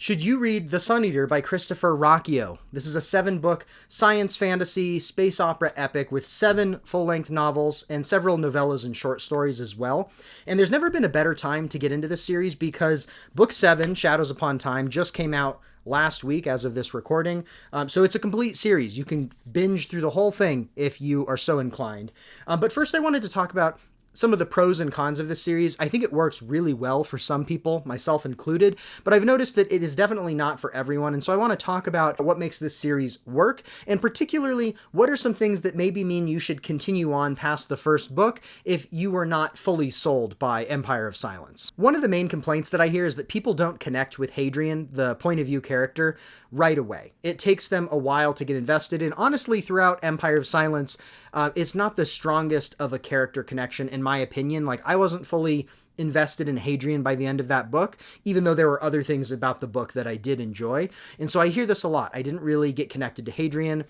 Should you read The Suneater by Christopher Rocchio? This is a 7-book science fantasy space opera epic with 7 full-length novels and several novellas and short stories as well. And there's never been a better time to get into this series because Book 7, Shadows Upon Time, just came out last week as of this recording. So it's a complete series. You can binge through the whole thing if you are so inclined. But first I wanted to talk about some of the pros and cons of this series. I think it works really well for some people, myself included, but I've noticed that it is definitely not for everyone, and so I want to talk about what makes this series work, and particularly, what are some things that maybe mean you should continue on past the first book if you were not fully sold by Empire of Silence. One of the main complaints that I hear is that people don't connect with Hadrian, the point of view character, right away. It takes them a while to get invested, and honestly, throughout Empire of Silence, it's not the strongest of a character connection, in my opinion. Like, I wasn't fully invested in Hadrian by the end of that book, even though there were other things about the book that I did enjoy. And so I hear this a lot. I didn't really get connected to Hadrian.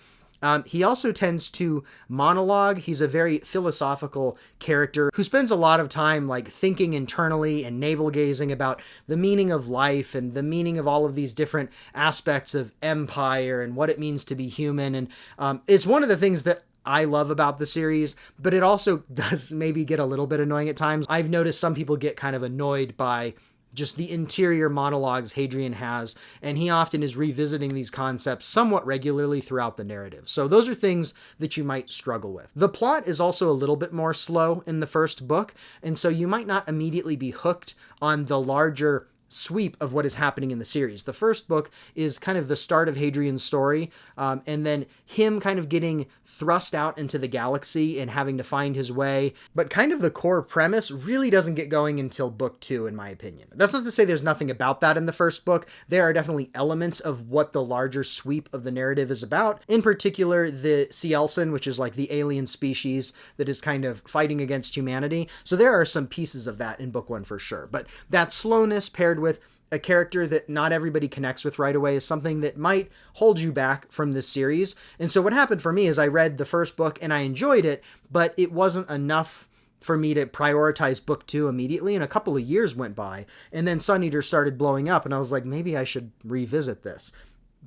He also tends to monologue. He's a very philosophical character who spends a lot of time like thinking internally and navel-gazing about the meaning of life and the meaning of all of these different aspects of empire and what it means to be human. And it's one of the things that I love about the series, but it also does maybe get a little bit annoying at times. I've noticed some people get kind of annoyed by just the interior monologues Hadrian has, and he often is revisiting these concepts somewhat regularly throughout the narrative. So those are things that you might struggle with. The plot is also a little bit more slow in the first book, and so you might not immediately be hooked on the larger sweep of what is happening in the series. The first book is kind of the start of Hadrian's story, and then him kind of getting thrust out into the galaxy and having to find his way. But kind of the core premise really doesn't get going until book 2, in my opinion. That's not to say there's nothing about that in the first book. There are definitely elements of what the larger sweep of the narrative is about. In particular, the Cielson, which is like the alien species that is kind of fighting against humanity. So there are some pieces of that in book 1 for sure. But that slowness paired with a character that not everybody connects with right away is something that might hold you back from this series. And so what happened for me is I read the first book and I enjoyed it, but it wasn't enough for me to prioritize book 2 immediately, and a couple of years went by, and then Suneater started blowing up, and I was like, maybe I should revisit this.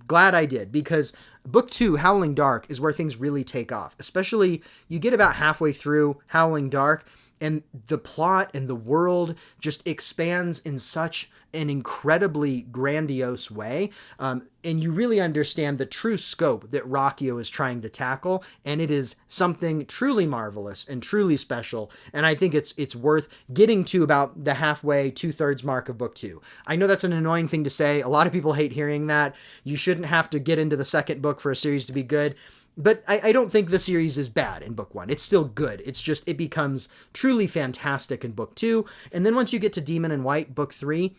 Glad I did, because book 2, Howling Dark, is where things really take off. Especially, you get about halfway through Howling Dark, and the plot and the world just expands in such an incredibly grandiose way. And you really understand the true scope that Rocchio is trying to tackle. And it is something truly marvelous and truly special. And I think it's worth getting to about the halfway, 2/3 mark of book 2. I know that's an annoying thing to say. A lot of people hate hearing that. You shouldn't have to get into the second book for a series to be good. But I don't think the series is bad in book 1. It's still good. It's just, it becomes truly fantastic in book 2. And then once you get to Demon in White, book 3,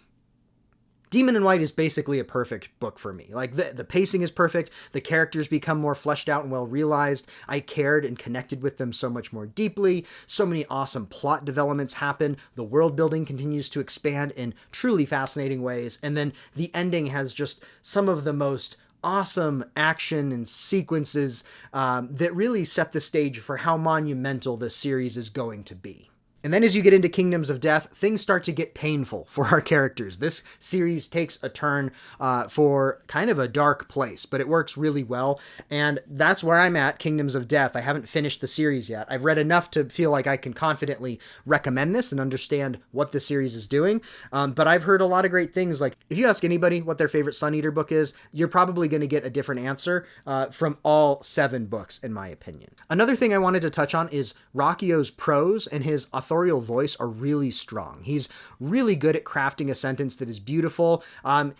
Demon in White is basically a perfect book for me. Like, the pacing is perfect. The characters become more fleshed out and well realized. I cared and connected with them so much more deeply. So many awesome plot developments happen. The world building continues to expand in truly fascinating ways. And then the ending has just some of the most awesome action and sequences that really set the stage for how monumental this series is going to be. And then as you get into Kingdoms of Death, things start to get painful for our characters. This series takes a turn for kind of a dark place, but it works really well. And that's where I'm at, Kingdoms of Death. I haven't finished the series yet. I've read enough to feel like I can confidently recommend this and understand what the series is doing. But I've heard a lot of great things. Like, if you ask anybody what their favorite Suneater book is, you're probably going to get a different answer from all 7 books, in my opinion. Another thing I wanted to touch on is Rocchio's prose and his authorial voice are really strong. He's really good at crafting a sentence that is beautiful.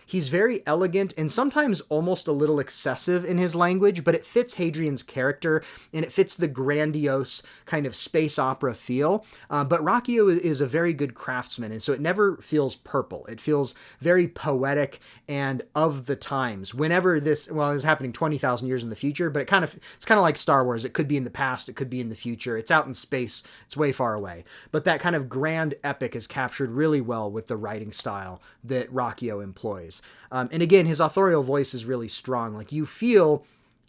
He's very elegant and sometimes almost a little excessive in his language, but it fits Hadrian's character and it fits the grandiose kind of space opera feel. But Rocchio is a very good craftsman, and so it never feels purple. It feels very poetic and of the times. Whenever this, well, it's happening 20,000 years in the future, but it's kind of like Star Wars. It could be in the past, it could be in the future. It's out in space. It's way far away. But that kind of grand epic is captured really well with the writing style that Rocchio employs. And again, his authorial voice is really strong. Like, you feel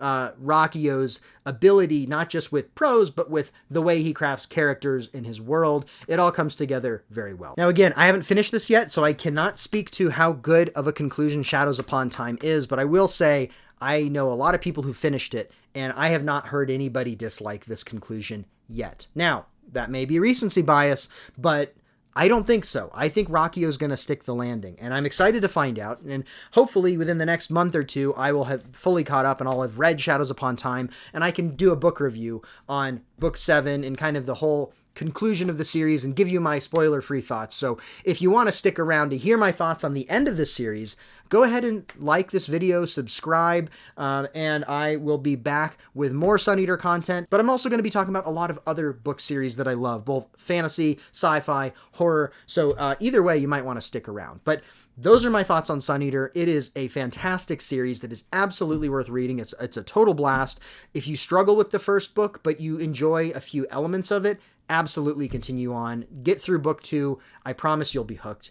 Rocchio's ability, not just with prose, but with the way he crafts characters in his world. It all comes together very well. Now, again, I haven't finished this yet, so I cannot speak to how good of a conclusion Shadows Upon Time is, but I will say I know a lot of people who finished it, and I have not heard anybody dislike this conclusion yet. Now, that may be recency bias, but I don't think so. I think Rocchio's going to stick the landing, and I'm excited to find out, and hopefully within the next month or two, I will have fully caught up and I'll have read Shadows Upon Time, and I can do a book review on Book 7 and kind of the whole conclusion of the series and give you my spoiler-free thoughts. So if you want to stick around to hear my thoughts on the end of this series, go ahead and like this video, subscribe, and I will be back with more Suneater content. But I'm also going to be talking about a lot of other book series that I love, both fantasy, sci-fi, horror. So either way, you might want to stick around. But those are my thoughts on Suneater. It is a fantastic series that is absolutely worth reading. It's a total blast. If you struggle with the first book, but you enjoy a few elements of it, absolutely continue on. Get through book 2. I promise you'll be hooked.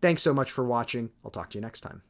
Thanks so much for watching. I'll talk to you next time.